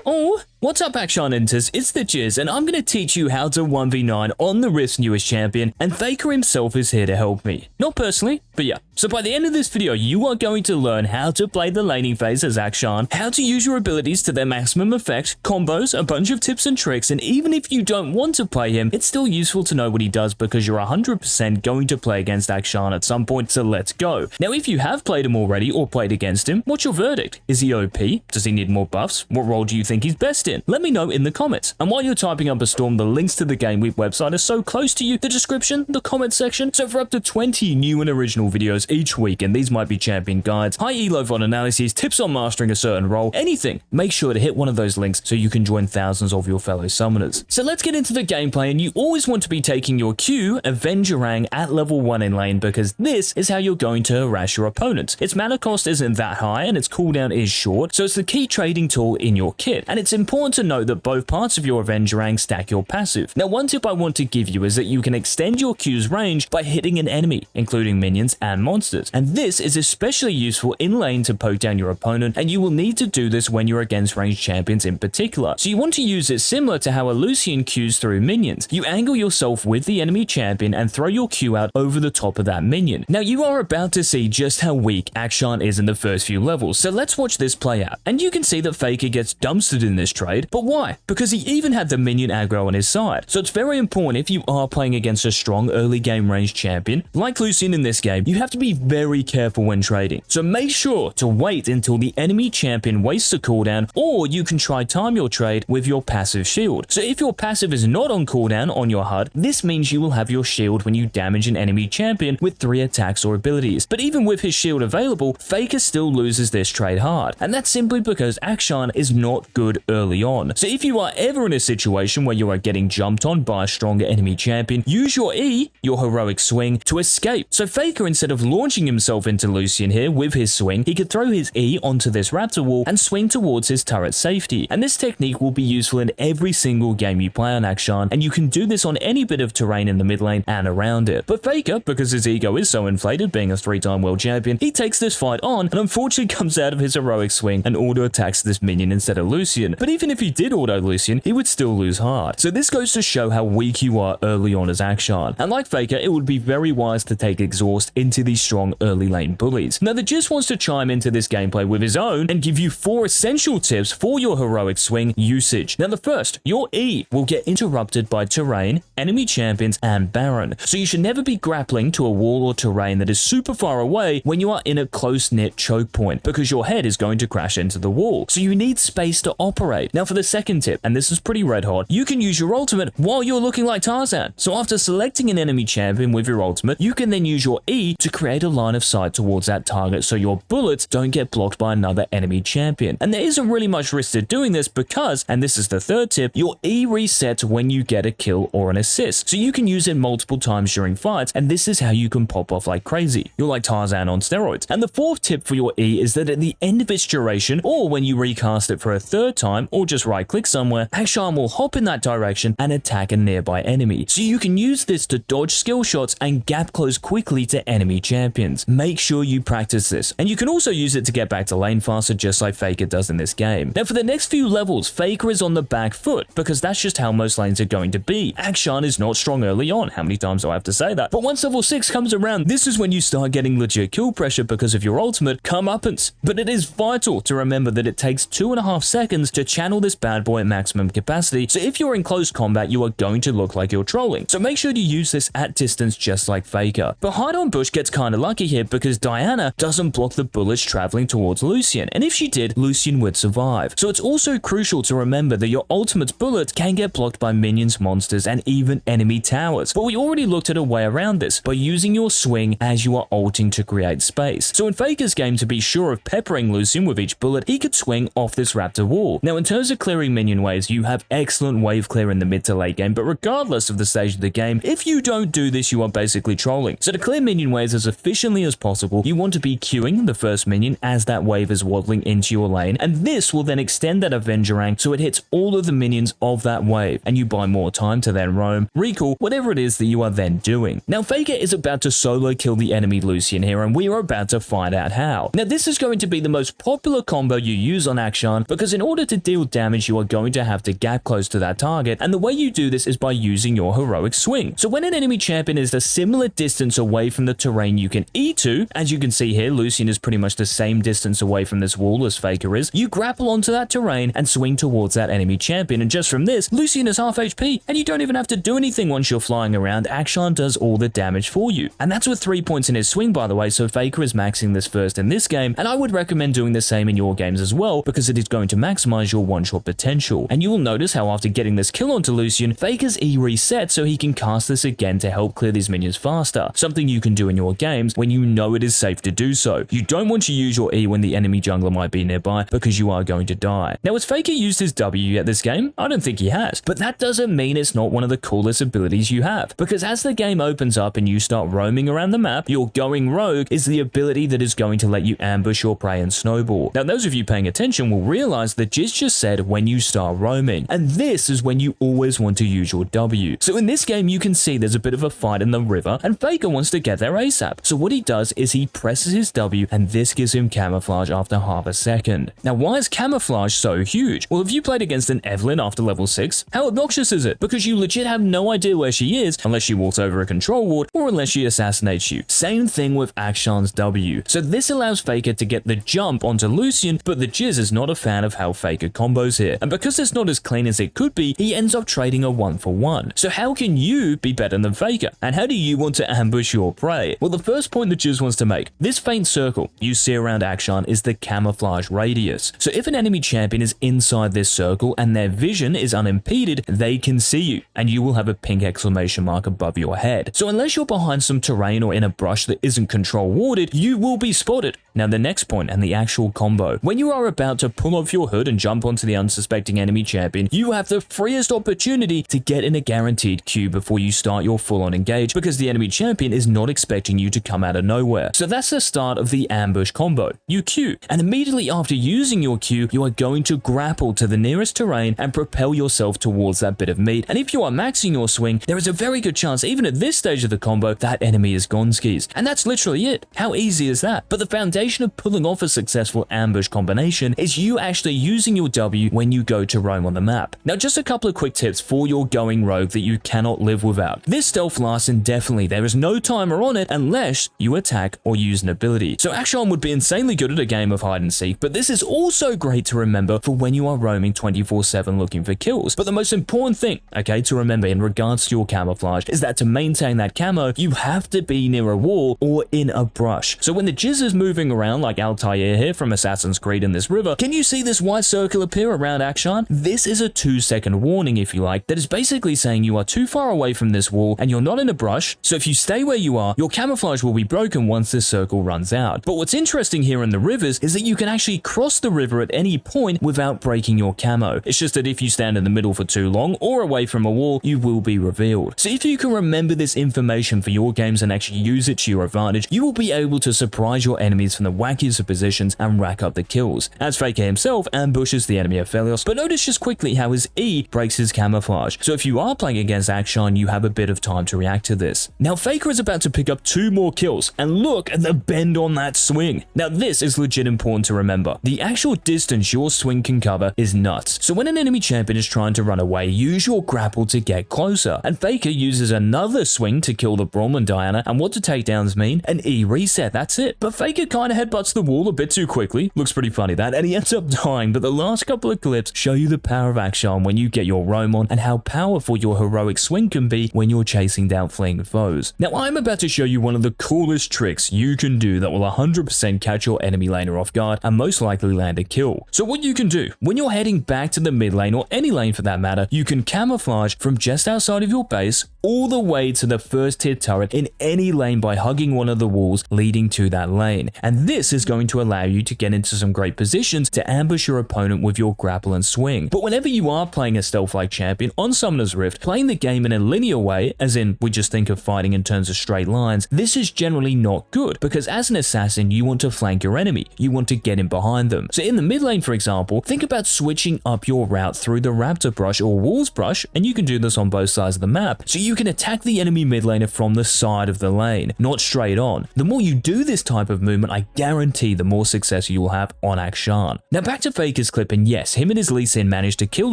Oh, what's up AKSHAN Inters, it's the Jizz and I'm going to teach you how to 1v9 on the Rift's newest champion, and Faker himself is here to help me. Not personally, but yeah. So by the end of this video you are going to learn how to play the laning phase as AKSHAN, how to use your abilities to their maximum effect, combos, a bunch of tips and tricks, and even if you don't want to play him, it's still useful to know what he does because you're 100% going to play against AKSHAN at some point, so let's go. Now if you have played him already or played against him, what's your verdict? Is he OP? Does he need more buffs? What role do you think he's best in? Let me know in the comments. And while you're typing up a storm, the links to the GameLeap website are so close to you, the description, the comment section, so for up to 20 new and original videos each week, and these might be champion guides, high elo VOD analyses, tips on mastering a certain role, anything, make sure to hit one of those links so you can join thousands of your fellow summoners. So let's get into the gameplay, and you always want to be taking your Q, Avengerang, at level 1 in lane because this is how you're going to harass your opponents. Its mana cost isn't that high and its cooldown is short, so it's the key trading tool in your kit, and it's important to note that both parts of your Avengerang stack your passive. Now one tip I want to give you is that you can extend your Q's range by hitting an enemy, including minions and monsters, and this is especially useful in lane to poke down your opponent, and you will need to do this when you're against ranged champions in particular. So you want to use it similar to how a Lucian Qs through minions. You angle yourself with the enemy champion and throw your Q out over the top of that minion. Now you are about to see just how weak AKSHAN is in the first few levels, so let's watch this play out. And you can see that Faker gets dumpstered in this trade, but why? Because he even had the minion aggro on his side. So it's very important if you are playing against a strong early game range champion, like Lucian in this game, you have to be very careful when trading. So make sure to wait until the enemy champion wastes a cooldown, or you can try time your trade with your passive shield. So if your passive is not on cooldown on your HUD, this means you will have your shield when you damage an enemy champion with 3 attacks or abilities. But even with his shield available, Faker still loses this trade hard, and that's simply because AKSHAN is not good early on. So if you are ever in a situation where you are getting jumped on by a stronger enemy champion, use your E, your heroic swing, to escape. So Faker, instead of launching himself into Lucian here with his swing, he could throw his E onto this raptor wall and swing towards his turret safety. And this technique will be useful in every single game you play on AKSHAN, and you can do this on any bit of terrain in the mid lane and around it. But Faker, because his ego is so inflated being a 3-time world champion, he takes this fight on and unfortunately comes out of his heroic swing and auto attacks this minion instead of Lucian. But even if he did auto Lucian, he would still lose hard. So this goes to show how weak you are early on as AKSHAN. And like Faker, it would be very wise to take exhaust into these strong early lane bullies. Now the Jizz wants to chime into this gameplay with his own and give you 4 essential tips for your heroic swing usage. Now the first, your E will get interrupted by terrain, enemy champions, and Baron. So you should never be grappling to a wall or terrain that is super far away when you are in a close-knit choke point, because your head is going to crash into the wall. So you need space to operate. Now for the second tip, and this is pretty red hot, you can use your ultimate while you're looking like Tarzan. So after selecting an enemy champion with your ultimate, you can then use your E to create a line of sight towards that target so your bullets don't get blocked by another enemy champion. And there isn't really much risk to doing this because, and this is the third tip, your E resets when you get a kill or an assist. So you can use it multiple times during fights, and this is how you can pop off like crazy. You're like Tarzan on steroids. And the fourth tip for your E is that at the end of its duration, or when you recast it for a third time, or just right click somewhere, AKSHAN will hop in that direction and attack a nearby enemy. So you can use this to dodge skill shots and gap close quickly to enemy champions. Make sure you practice this. And you can also use it to get back to lane faster, just like Faker does in this game. Now for the next few levels, Faker is on the back foot because that's just how most lanes are going to be. AKSHAN is not strong early on. How many times do I have to say that? But once level 6 comes around, this is when you start getting legit kill pressure because of your ultimate, COMEUPPANCE. But it is vital to remember that it takes 2.5 seconds to channel this bad boy at maximum capacity, so if you're in close combat, you are going to look like you're trolling. So make sure to use this at distance just like Faker. But Hide on Bush gets kinda lucky here because Diana doesn't block the bullets traveling towards Lucian, and if she did, Lucian would survive. So it's also crucial to remember that your ultimate's bullets can get blocked by minions, monsters, and even enemy towers. But we already looked at a way around this by using your swing as you are ulting to create space. So in Faker's game, to be sure of peppering Lucian with each bullet, he could swing off this raptor wall. Now in terms of clearing minion waves, you have excellent wave clear in the mid to late game, but regardless of the stage of the game, if you don't do this, you are basically trolling. So to clear minion waves as efficiently as possible, you want to be queuing the first minion as that wave is waddling into your lane, and this will then extend that Avengerang so it hits all of the minions of that wave, and you buy more time to then roam, recall, whatever it is that you are then doing. Now Faker is about to solo kill the enemy Lucian here, and we are about to find out how. Now this is going to be the most popular combo you use on AKSHAN because in order to deal damage, you are going to have to gap close to that target, and the way you do this is by using your heroic swing. So when an enemy champion is a similar distance away from the terrain you can E to, as you can see here, Lucian is pretty much the same distance away from this wall as Faker is, you grapple onto that terrain and swing towards that enemy champion, and just from this, Lucian is half HP, and you don't even have to do anything once you're flying around. AKSHAN does all the damage for you. And that's with 3 points in his swing, by the way, so Faker is maxing this first in this game, and I would recommend doing the same in your games as well, because it is going to maximize your one-shot potential. And you will notice how after getting this kill onto Lucian, Faker's E resets so he can cast this again to help clear these minions faster, something you can do in your games when you know it is safe to do so. You don't want to use your E when the enemy jungler might be nearby, because you are going to die. Now, has Faker used his W yet this game? I don't think he has, but that doesn't mean it's not one of the coolest abilities you have, because as the game opens up and you start roaming around the map, your going rogue is the ability that is going to let you ambush your prey and snowball. Now, those of you paying attention will realize that Jiz just said when you start roaming, and this is when you always want to use your W. So in this game, you can see there's a bit of a fight in the river, and Faker wants to get there ASAP. So what he does is he presses his W, and this gives him camouflage after half a second. Now, why is camouflage so huge? Well, if you played against an Evelyn after level 6, how obnoxious is it? Because you legit have no idea where she is unless she walks over a control ward or unless she assassinates you. Same thing with AKSHAN's W. So this allows Faker to get the jump onto Lucian, but the Jiz is not a fan of how Faker combos here. And because it's not as clean as it could be, he ends up trading a 1-for-1. So how can you be better than Faker? And how do you want to ambush your prey? Well, the first point the Jiz wants to make, this faint circle you see around AKSHAN is the camouflage radius. So if an enemy champion is inside this circle and their vision is unimpeded, they can see you, and you will have a pink exclamation mark above your head. So unless you're behind some terrain or in a brush that isn't control warded, you will be spotted. Now the next point and the actual combo. When you are about to pull off your hood and jump onto the unsuspecting enemy champion, you have the freest opportunity to get in a guaranteed Q before you start your full-on engage, because the enemy champion is not expecting you to come out of nowhere. So that's the start of the ambush combo. You Q, and immediately after using your Q, you are going to grapple to the nearest terrain and propel yourself towards that bit of meat. And if you are maxing your swing, there is a very good chance, even at this stage of the combo, that enemy is gone skis. And that's literally it. How easy is that? But the foundation of pulling off a successful ambush combination is you actually using your W when you go to roam on the map. Now, just a couple of quick tips for your going rogue that you cannot live without. This stealth lasts indefinitely. There is no timer on it unless you attack or use an ability. So AKSHAN would be insanely good at a game of hide and seek, but this is also great to remember for when you are roaming 24/7 looking for kills. But the most important thing, okay, to remember in regards to your camouflage is that to maintain that camo, you have to be near a wall or in a brush. So when the Jiz is moving around like Altair here from Assassin's Creed in this river, can you see this white circle appear around AKSHAN? This is a 2-second warning, if you like, that is basically saying you are too far away from this wall and you're not in a brush, so if you stay where you are, your camouflage will be broken once this circle runs out. But what's interesting here in the rivers is that you can actually cross the river at any point without breaking your camo. It's just that if you stand in the middle for too long or away from a wall, you will be revealed. So if you can remember this information for your games and actually use it to your advantage, you will be able to surprise your enemies from the wackiest of positions and rack up the kills, as Faker himself ambushes the enemy Aphelios. But notice just quickly how his E breaks his camouflage. So if you are playing against AKSHAN, you have a bit of time to react to this. Now Faker is about to pick up 2 more kills, and look at the bend on that swing. Now this is legit important to remember. The actual distance your swing can cover is nuts. So when an enemy champion is trying to run away, use your grapple to get closer. And Faker uses another swing to kill the Braum and Diana, and what do takedowns mean? An E reset, that's it. But Faker kind of headbutts the wall a bit too quickly. Looks pretty funny that, and he ends up dying. But the last couple of clips show you the power of AKSHAN when you get your roam on, and how powerful your heroic swing can be when you're chasing down fleeing foes. Now I'm about to show you one of the coolest tricks you can do that will 100% catch your enemy laner off guard and most likely land a kill. So what you can do, when you're heading back to the mid lane or any lane for that matter, you can camouflage from just outside of your base all the way to the first tier turret in any lane by hugging one of the walls leading to that lane. And this is going to allow you to get into some great positions to ambush your opponent with your grapple and swing. But whenever you are playing a stealth-like champion on Summoner's Rift, playing the game in a linear way, as in we just think of fighting in terms of straight lines, this is generally not good, because as an assassin, you want to flank your enemy. You want to get in behind them. So in the mid lane, for example, think about switching up your route through the Raptor brush or Walls brush, and you can do this on both sides of the map. So you can attack the enemy mid laner from the side of the lane, not straight on. The more you do this type of movement, I guarantee the more success you will have on AKSHAN. Now back to Faker's clip, and yeah, yes, him and his Lee Sin managed to kill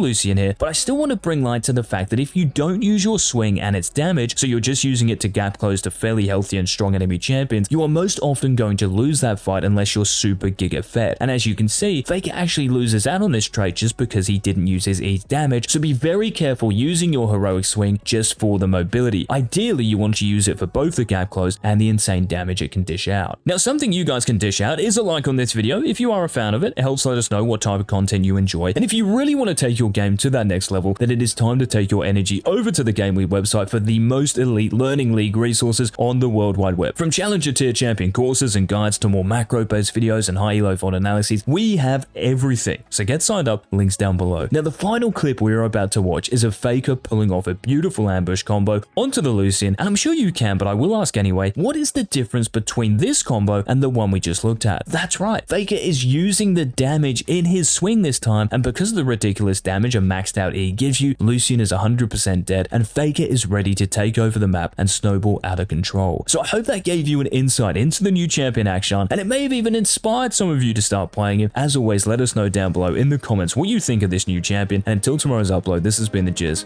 Lucian here, but I still want to bring light to the fact that if you don't use your swing and its damage, so you're just using it to gap close to fairly healthy and strong enemy champions, you are most often going to lose that fight unless you're super giga fed. And as you can see, Faker actually loses out on this trait just because he didn't use his E's damage, so be very careful using your heroic swing just for the mobility. Ideally, you want to use it for both the gap close and the insane damage it can dish out. Now, something you guys can dish out is a like on this video. If you are a fan of it, it helps let us know what type of content you enjoy. And if you really want to take your game to that next level, then it is time to take your energy over to the GameLeap website for the most elite learning league resources on the World Wide Web. From Challenger tier champion courses and guides to more macro-based videos and high elo VOD analyses, we have everything. So get signed up, links down below. Now, the final clip we are about to watch is a Faker pulling off a beautiful ambush combo onto the Lucian, and I'm sure you can, but I will ask anyway, what is the difference between this combo and the one we just looked at? That's right, Faker is using the damage in his swing this time, and because of the ridiculous damage a maxed out E gives you, Lucian is 100% dead, and Faker is ready to take over the map and snowball out of control. So I hope that gave you an insight into the new champion AKSHAN, and it may have even inspired some of you to start playing him. As always, let us know down below in the comments what you think of this new champion, and until tomorrow's upload, this has been the Jizz.